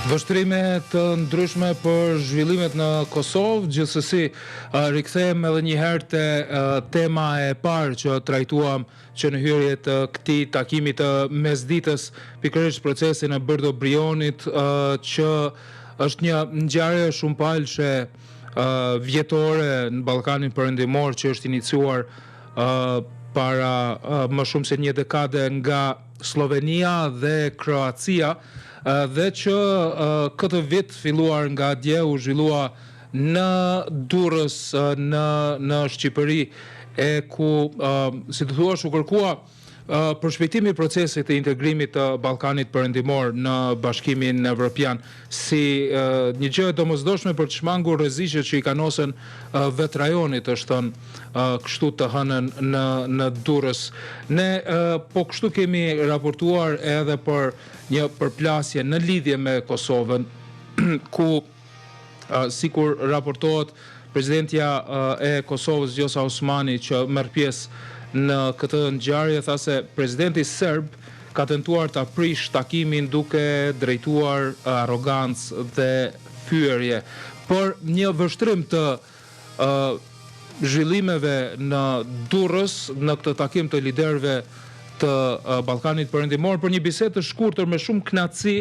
Vështrime të ndryshme për zhvillimet në Kosovë, gjithsesi rikthehem edhe një herë te tema e parë që trajtuam që në hyrje të këtij takimi të mesditës, pikërisht procesin e Berdo Brionit, që është një ngjarje shumë palëshe vjetore në Ballkanin Perëndimor, që është iniciuar para më shumë se një dekade nga Slovenia dhe Kroacia, dhe që këtë vit filluar nga dje u zhvillua në Durrës në Shqipëri, e ku si të thuash u kërkua përshpejtimi i procesit të integrimit të Ballkanit Perëndimor në Bashkimin Evropian si një gjë e domosdoshme për të shmangur rreziqet që i kanosen vet rajonit, është thënë kështu të hënën në Durrës. Ne po kështu kemi raportuar edhe për një përplasje në lidhje me Kosovën, ku sikur raportohet presidentja e Kosovës Vjosa Osmani, që merr pjesë në këtë ngjarje, tha se presidenti serb ka tentuar ta prish takimin duke drejtuar arrogancë dhe fyerje. Por një vështrim të zhvillimeve në Durrës në këtë takim të liderëve të Ballkanit Perëndimor, për një bisedë të shkurtër me shumë kënaqësi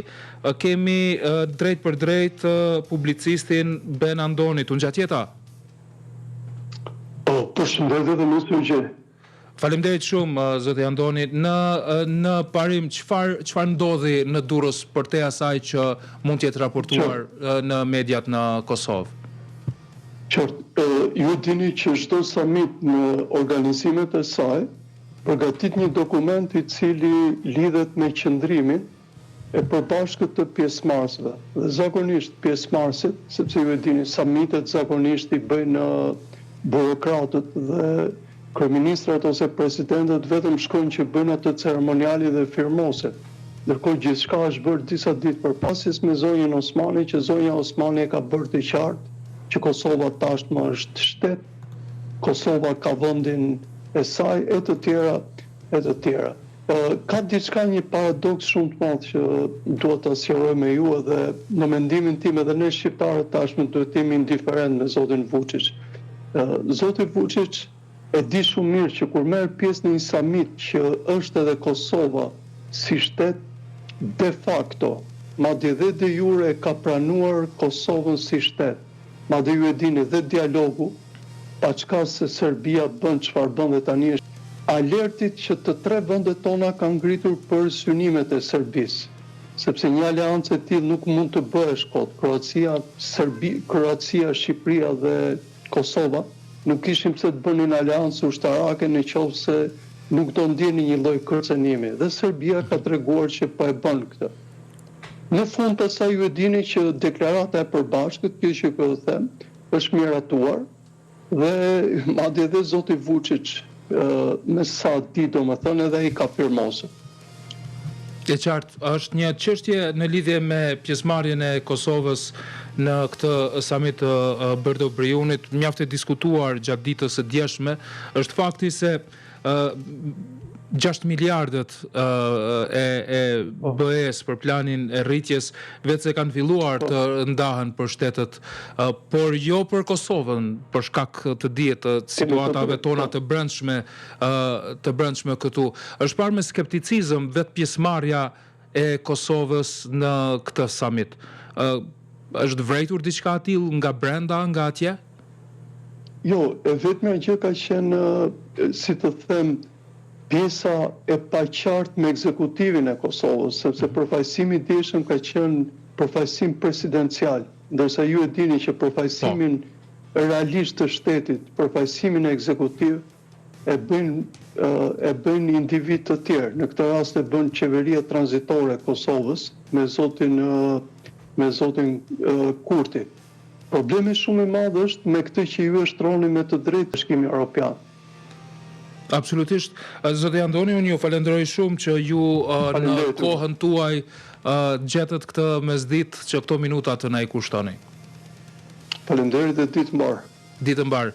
kemi drejt për drejt publicistin Ben Andoni. Unë gjatjeta. Përshëndetje dhe mirëmëngjes. Faleminderit shumë, zoti Andoni. Në parim, çfarë ndodhi në Durrës përte asaj që mund të jetë raportuar në mediat në Kosovë? Qartë, ju dini që çdo summit në organizimet e saj përgatit një dokument i cili lidhet me qëndrimin e përbashkët të pjesëmarrësve. Dhe zakonisht pjesëmarrësit, sepse ju dini summitet zakonisht i bëjnë burokratët dhe kryeministrat ose presidentët vetëm shkojnë që bëjnë atë ceremoniali dhe firmosen. Ndërkohë gjithçka është bërë disa ditë përpasjes me zonjën Osmani, që zonja Osmani e ka bërë të qartë që Kosova tashmë është shtet, Kosova ka vendin e saj, e të tjera, e të tjera. Ka diçka, një paradoks shumë të madh që duhet ta sqaroj me ju, edhe në mendimin tim edhe ne shqiptarët tashmë duhet të jemi indiferent me zotin Vučić. Zoti Vučić e di shumë mirë që kur merr pjesë në një summit që është edhe Kosova si shtet, de facto, madje dhe de jure ka pranuar Kosovën si shtet. Madje ju e dini dhe dialogu, pa çka se Serbia bën çfarë bën dhe tani është alertit që të tre vendet tona kanë ngritur për synimet e Serbisë. Sepse një aleancë e tillë nuk mund të bëhesh kot. Kroacia, Shqipëria dhe Kosova nuk kishim pse të bënin aleancë ushtarake në qoftë se nuk do ndjeni një lloj kërcënimi. Dhe Serbia ka treguar që po e bën këtë. Në fund të asaj ju e dini që deklarata e përbashkët, kjo që po them, është miratuar dhe madje edhe zoti Vučić me sa di domethënë edhe ai ka firmosur. E qartë, është një çështje në lidhje me pjesëmarrjen e Kosovës në këtë summit të Berdo Brionit, mjaft e diskutuar gjatë ditës së djeshme, është fakti se 6 miliardët e BE-s për planin e rritjes vetë se kanë filluar të ndahen për shtetet, por jo për Kosovën, për shkak të dihet të situatave tona të brendshme këtu. Është parë me skepticizëm vetë pjesëmarrja e Kosovës në këtë summit. Është vërejtur diçka e tillë nga brenda, nga atje? Jo, vetëm gjë ka qenë, si të them, pjesa e paqartë me ekzekutivin e Kosovës, sepse përfaqësimi i djeshëm ka qenë përfaqësim presidencial, ndërsa ju e dini që përfaqësimin realisht të shtetit, përfaqësimin e ekzekutiv e bën individ të tjerë. Në këtë rast e bën qeveria tranzitore e Kosovës me zotin Kurti. Problemi shumë i madh është me këtë që ju e shtroni me të drejtë Bashkimi Evropian. Absolutisht. Zoti Andoni, unë ju falenderoj shumë që ju në kohën tuaj gjetët këtë mesditë që këto minuta të na i kushtoni. Faleminderit dhe ditë mbar. Ditë mbar.